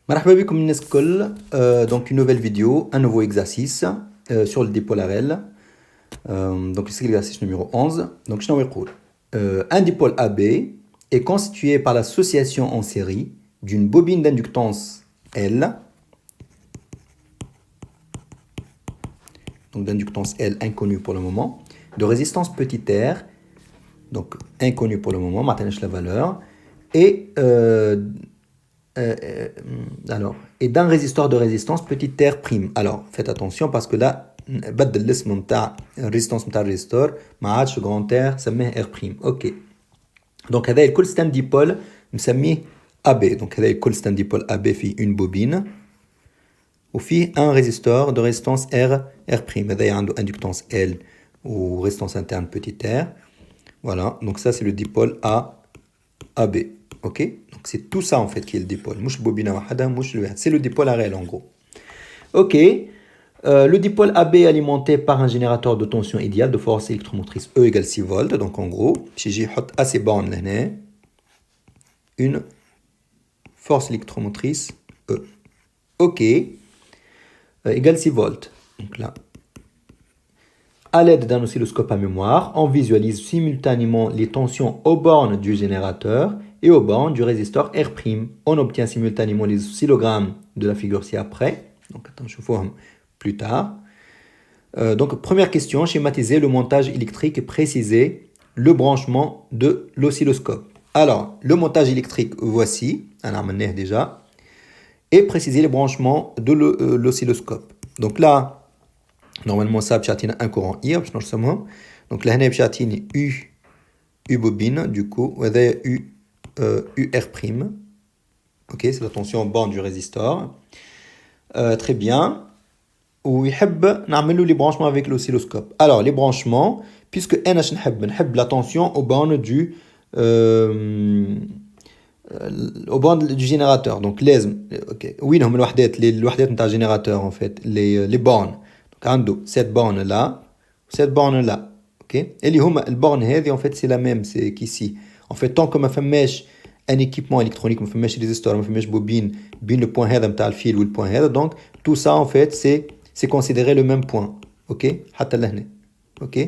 مرحبا بكم الناس الكل. Donc une nouvelle vidéo, un nouveau exercice sur le dipôle RL. Donc c'est l'exercice numéro 11. Donc je vais un dipôle AB est constitué par l'association en série d'une bobine d'inductance L, donc d'inductance L inconnue pour le moment, de résistance petit r, donc inconnue pour le moment, maintenant la valeur, et et d'un résisteur de résistance petit r prime. Alors faites attention parce que là بدل الاسم نتاع الريزيستانس نتاع الريزيستور ما عادش grand R سميه R prime. اوكي دونك هذا الكل ستان ديبول نسميه AB. دونك هذا الكل ستان ديبول AB فيه une bobine وفيه un résisteur de résistance R prime. هذا عنده inductance L ou résistance interne petit r. Voilà, donc ça c'est le dipôle AB. Ok, donc c'est tout ça en fait qui est le dipôle. C'est le dipôle RL en gros. Ok, le dipôle AB est alimenté par un générateur de tension idéale de force électromotrice E égale 6 volts. Donc en gros, si j'ai assez bornes là, une force électromotrice E. Ok, égale 6 volts. Donc là, à l'aide d'un oscilloscope à mémoire, on visualise simultanément les tensions aux bornes du générateur et aux bornes du résisteur R'. On obtient simultanément les oscillogrammes de la figure ci-après. Donc, attends, je vous plus tard. Donc, première question, schématiser le montage électrique et préciser le branchement de l'oscilloscope. Alors, le montage électrique, voici, on a amené déjà, et préciser les branchements de l'oscilloscope. Donc là, normalement ça بتعطينا un courant I باش نرسمهم. Donc لهنا بتعطيني U bobine du coup وهذا UR prime. OK, c'est la tension borne du résistor. Très bien. ويحب نعملوا les branchements avec l'oscilloscope. Alors les branchements puisque انا اش نحب la tension aux bornes au bornes du générateur. Donc لازم OK وين هم الوحدات نتاع الجينيراتور en fait les bornes. عنده cette borne là cette borne là. OK, اللي هما البورن هذه en fait c'est la même, c'est qu'ici en fait tant que ما فماش un équipement électronique, ما فماش ريزيستور، ما فماش بوبين بين le point هذا نتاع الفيل وال point هذا، donc tout ça en fait c'est considéré le même point. OK حتى لهنا. OK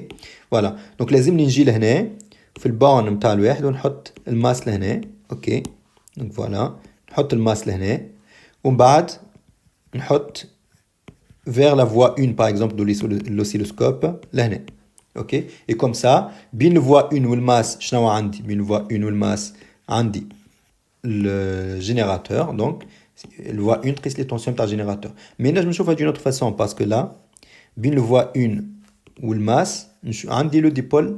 voilà, donc لازم نجي لهنا في البورن نتاع الواحد ونحط الماس لهنا. OK donc voilà نحط الماس لهنا ومن بعد نحط vers la voie 1 par exemple de l'oscilloscope لهنا. OK, et comme ça بين الفوا 1 والماس شنو عندي بين الفوا 1 والماس عندي le générateur. Donc le voie 1 تقيس les tensions تاع الجينيراتور. mais نجم نشوفها d'une autre façon parce que là بين الفوا 1 والماس عندي le dipôle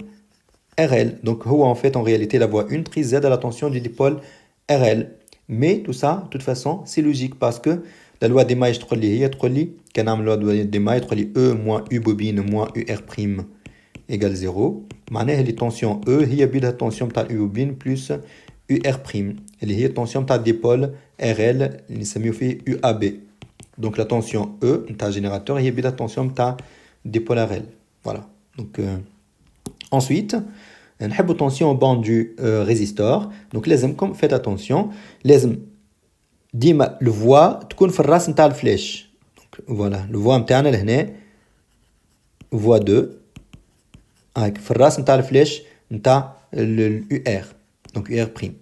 RL. donc هو en fait en réalité la voie 1 تقيس زاد la tension du dipôle RL. mais tout ça de toute façon c'est logique parce que la loi des mailles تقول لي هي تقول لي كنعمل loi des mailles تقول لي E moins U bobine moins UR prime égale 0. معناها les tensions E هي بيدها tension تاع U bobine plus UR prime اللي هي tension تاع dipôle RL اللي نسميو فيه UAB. donc la tension E تاع générateur هي بيدها tension تاع dipôle RL. voilà, donc ensuite نحبوا tension au banc du résistor. donc لازمكم faites attention لازم ديما الفوا تكون في الراس نتاع الفلاش. فوالا الفوا نتاعنا لهنا فوا 2 هاك في الراس نتاع الفلاش نتاع اليو ار. دونك يو ار بريم.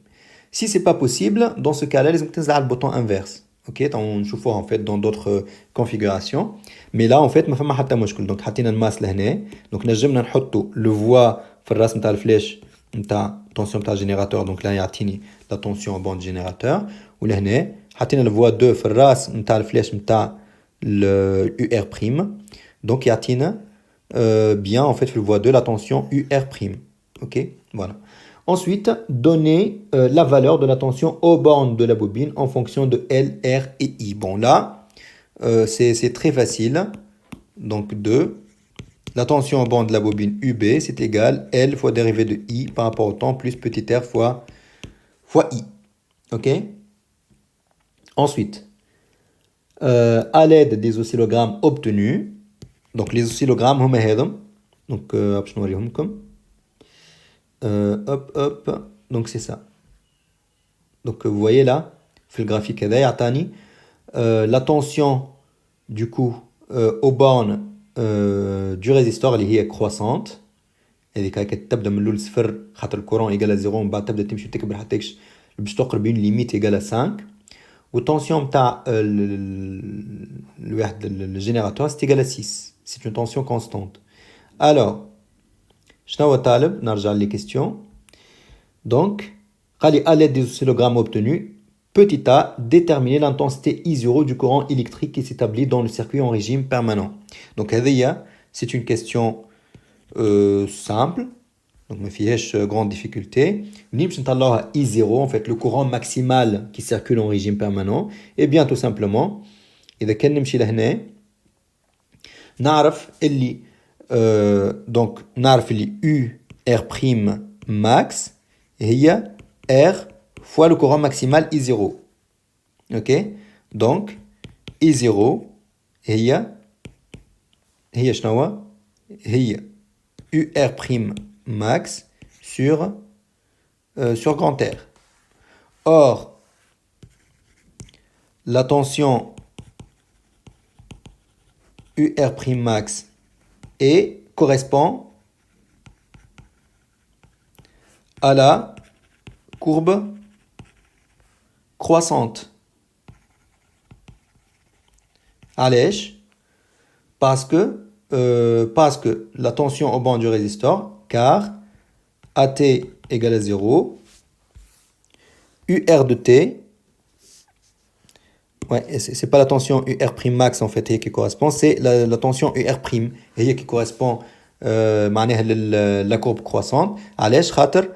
si c'est pas possible dans ce cas là لازم تنزل على البوطون انفيرس. اوكي نشوفوها en fait dans d'autres configurations, mais là en fait ما فما حتى مشكل. دونك حطينا الماس لهنا دونك نجمنا نحطوا لو فوا في الراس نتاع الفلاش نتاع طونسيون نتاع الجينيراتور. دونك لا يعطيني لا طونسيون بون جينيراتور. ولهنا حطينا الفوا 2 في الراس نتاع الفلاش نتاع اليو ار بريم. دونك يعطينا bien en fait في الفوا 2 la tension UR prime. OK, voilà. Ensuite, donner la valeur de la tension aux bornes de la bobine en fonction de L, R et I. Bon là, c'est très facile. Donc 2, la tension aux bornes de la bobine UB, c'est égal L fois dérivée de I par rapport au temps plus petit r fois I. OK. Ensuite, à l'aide des oscillogrammes obtenus, donc les oscillogrammes هما هذم. donc باش نوريهم لكم. hop donc c'est ça. donc vous voyez là في الجرافيك هذا يعطاني la tension du coup aux bornes du résistor اللي هي croissante. هذيك هكا تبدا من الاول صفر خاطر الكورون ايكال 0 ومن بعد تبدا تمشي تكبر حتى باش تقرب اون ليميت ايكال 5. والتونسيون نتاع الواحد الجينيراتور سي ايكال 6. سي اون تونسيون كونستانت. الوغ شنو هو طالب؟ نرجع لي كيستيون. دونك قال لي à l'aide des oscillogrammes obtenus, petit a, déterminer l'intensité I0 du courant électrique qui s'établit dans le circuit en régime permanent. Donc c'est une question simple, donc ما فيهاش grande difficulté. منين باش نطلعوها I0 en fait le courant maximal qui circule en régime permanent. Et bien tout simplement إذا كان نمشي لهنا نعرف اللي donc نعرف اللي U R prime max هي R fois le courant maximal I0. Ok, donc I0 هي شنو هو؟ هي UR prime max sur grand R. Or, la tension UR prime max correspond à la courbe croissante. Allège, parce que la tension au banc du résistor, car AT égale à 0, UR de T, ouais, c'est pas la tension UR prime max en fait qui correspond, c'est la tension UR prime qui correspond معناها la courbe croissante. علاش خاطر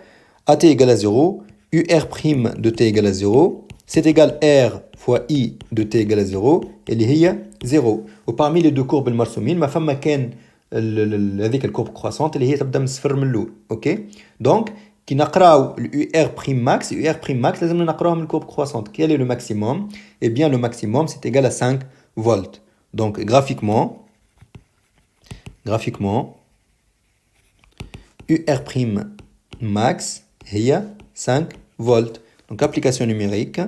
AT égale à 0, UR prime de T égale à 0, c'est égal R fois I de T égale à 0, اللي هي 0. وparmi les deux courbes المرسومين ما فما كان هذيك الكورب كرواسونت اللي هي تبدا من صفر من الاول. اوكي دونك كي نقراو اليو ار بريم ماكس لازم نقراوهم من الكورب كرواسونت. Quel est le maximum? Eh bien le maximum c'est égal à 5 volts. Donc graphiquement UR prime max هي 5 volts. Donc application numérique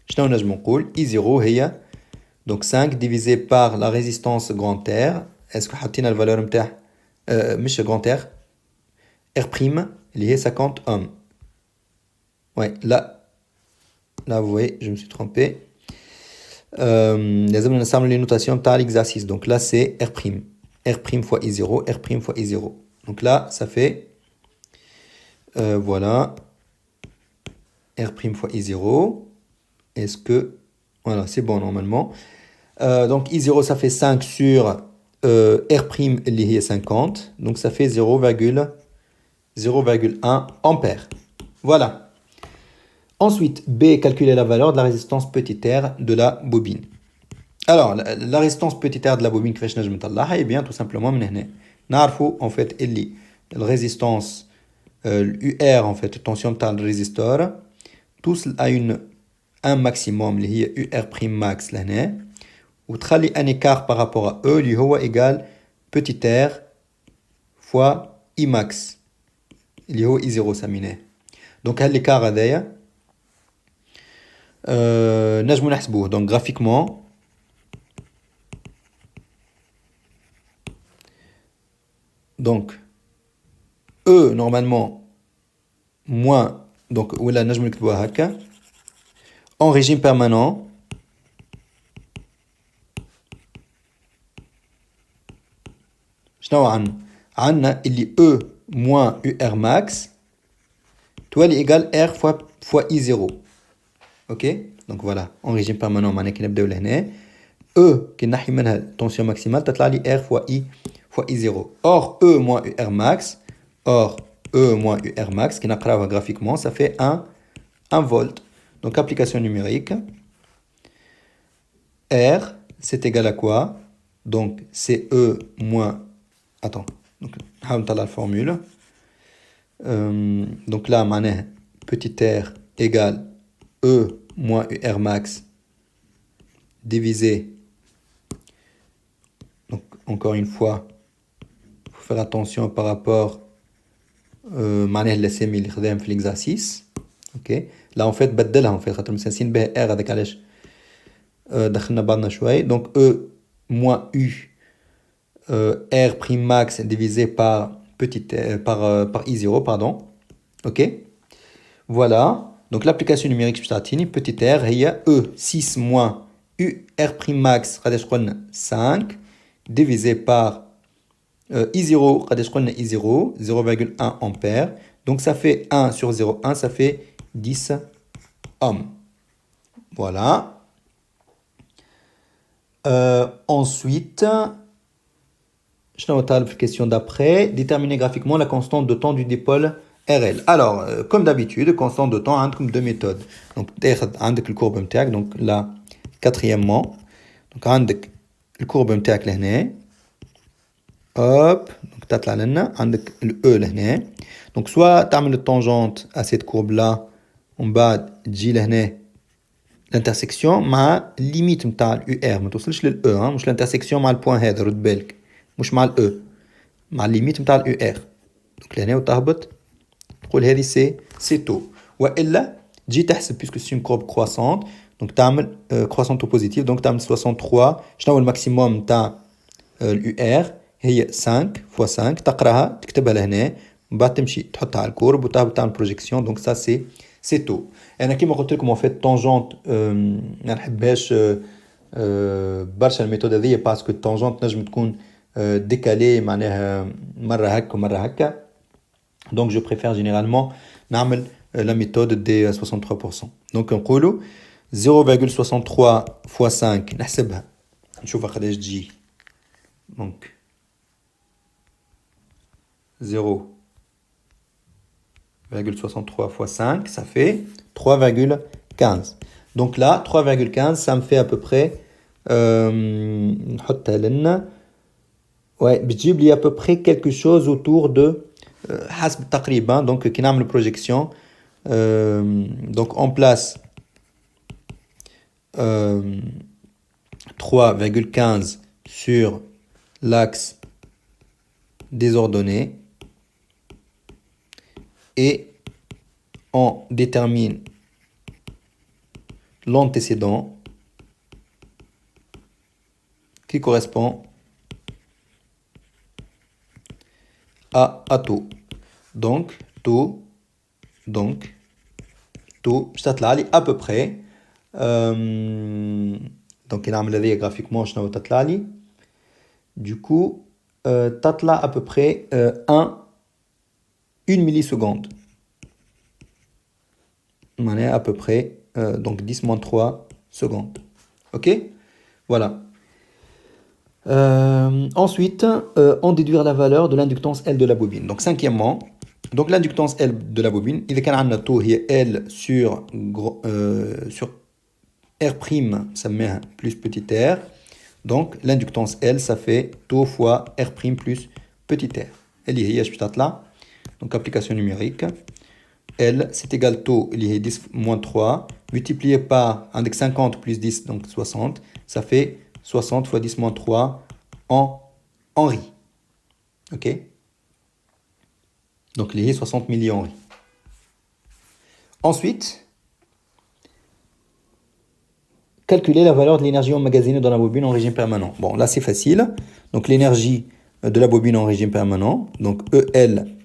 شنو نجم نقول I0 هي donc 5 divisé par la résistance grand R. Est-ce que حطينا الفالور نتاع مش grand R R prime اللي هي 50 ohms. Ouais, là vous voyez, je me suis trompé. لازم نستعمل les notations تاع l'exercice. Donc là c'est R prime. R prime fois I0, R prime fois I0. Donc là ça fait voilà R prime fois I0. Est-ce que voilà, c'est bon normalement. Donc I0 ça fait 5 sur R prime اللي هي 50. Donc ça fait 0,1 ampère. Voilà. Ensuite, B, calculer la valeur de la résistance petit r de la bobine. Alors, la résistance petit r de la bobine, كيفاش نجم نطلعها؟ Eh bien, tout simplement من هنا. نعرفوا en fait اللي la résistance UR en fait tension تاع le résistor tous à un maximum اللي هي UR prime max لهنا وتخلي un écart par rapport à E اللي هو égal petit r fois I max اللي هو I0 سميناه. Donc هالl'écart هذايا نجمو نحسبوه. Donc graphiquement donc E normalement moins donc ولا نجمو نكتبوها هكا en régime permanent شنو عندنا اللي E moins UR max تولي égal R fois I0. Ok, donc voilà, en régime permanent معناها كي نبداو لهنا E كي نحي منها tension maximale تطلع لي R fois I0. Or E moins UR max كي نقراوها graphiquement ça fait 1 volt. Donc application numérique R c'est égal à quoi? Donc c'est E moins attends donc نحاول نطلع la formule. Donc là معناها petit r égale E moins UR max divisé, donc encore une fois il faut faire attention par rapport معناها الاسامي اللي خداهم في l'exercice. ok. Là en fait بدلها en fait خاطر مسنسين بها r هذاك علاش دخلنا بعضنا شوي. Donc e moins u r prime max divisé par par i0 pardon, ok. Voilà, donc l'application numérique بتاعتيني petit r هي e 6 moins u r prime max قداش قلنا 5 divisé par i0 قداش قلنا i0 0,1 ampère. Donc ça fait 1 sur 0,1, ça fait 10 ohms. Voilà. Ensuite, je note la question d'après. Déterminer graphiquement la constante de temps du dipôle RL. Alors, comme d'habitude, constante de temps, on a comme deux méthodes. Donc, on a le courbe MTAC, donc là, quatrièmement. Donc, on a le courbe MTAC là, hop, donc تطلع لنا عندك le E لهنا. Donc soit تعمل التانجنت à cette courbe là ومن بعد تجي لهنا l'intersection مع limite نتاع ال UR ما توصلش لل E مش l'intersection مع البوان هذا رد بالك مش مع ال E مع الليميت نتاع ال UR. donc لهنا وتهبط تقول هذه سي تو. والا تجي تحسب puisque c'est une courbe croissante donc تعمل croissante au positif donc تعمل 63. شنو هو الماكسيموم نتاع ال UR هي 5 fois 5 تقراها تكتبها لهنا من بعد تمشي تحطها على الكورب وتعمل بروجيكسيون. دونك سا سي تو. انا كيما قلت لكم ان فيت طونجونت ما نحبهاش برشا الميثود هذيا باسكو الطونجونت نجم تكون ديكالي معناها مره هكا ومره هكا. دونك جو بريفير جينيرالمون نعمل لا ميثود دي 63%. دونك نقولوا 0,63 fois 5 نحسبها نشوفها قداش تجي. دونك 0,63 fois 5, ça fait 3,15. Donc là, 3,15, ça me fait à peu près... ouais, بتجيب لي à peu près quelque chose autour de... حسب تقريبا, donc كي نعمل projection, donc on place 3,15 sur l'axe des ordonnées et on détermine l'antécédent qui correspond à tout. Donc, tout, بتطلع لي à peu près. Donc, il نعمل هذه graphiquement شنو تطلع لي. Du coup, تطلع à peu près 1 milliseconde. معناها à peu près donc 10-3 secondes. Ok, voilà. Ensuite, on déduire la valeur de l'inductance L de la bobine. Donc cinquièmement, donc l'inductance L de la bobine, il كان عندنا تو هي L sur R prime, ça met plus petit r. Donc l'inductance L, ça fait taux fois R prime plus petit r. اللي هي اش بتطلع. Donc application numérique. L, c'est égal taux, il y a 10 moins 3, multiplié par avec 50 plus 10, donc 60. Ça fait 60 fois 10 moins 3 en Henri. Ok. Donc il y a 60 millihenri. Ensuite, calculer la valeur de l'énergie emmagasinée dans la bobine en régime permanent. Bon, là c'est facile. Donc l'énergie de la bobine en régime permanent, donc EL,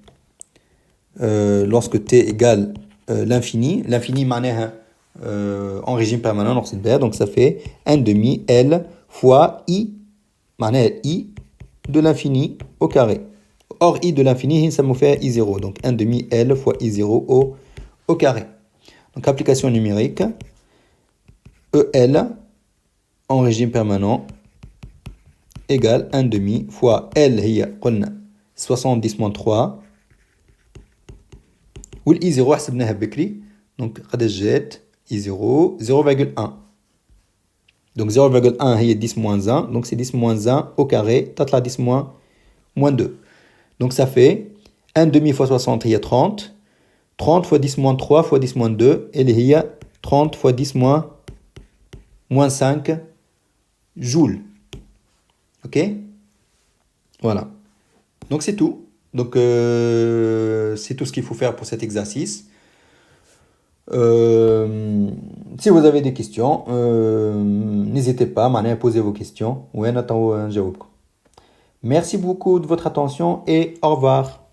lorsque t égale l'infini معناها en régime permanent, donc ça fait 1 demi L fois I, معناها I de l'infini au carré. Or I de l'infini, ça me fait I0, donc 1 demi L fois I0 au carré. Donc application numérique, EL en régime permanent égale 1 demi fois L هي قلنا 70 moins 3 وال I0 حسبناها بكري donc قداش جات I0 0,1 donc 0,1 هي 10 moins 1 donc c'est 10 moins 1 au carré تطلع 10 moins 2 donc ça fait 1 demi fois 60 هي 30 30 fois 10 moins 3 fois 10 moins 2 اللي هي 30 fois 10 moins 5 joules. Ok, voilà, donc c'est tout. Donc c'est tout ce qu'il faut faire pour cet exercice. Si vous avez des questions, n'hésitez pas à poser vos questions. Merci beaucoup de votre attention et au revoir.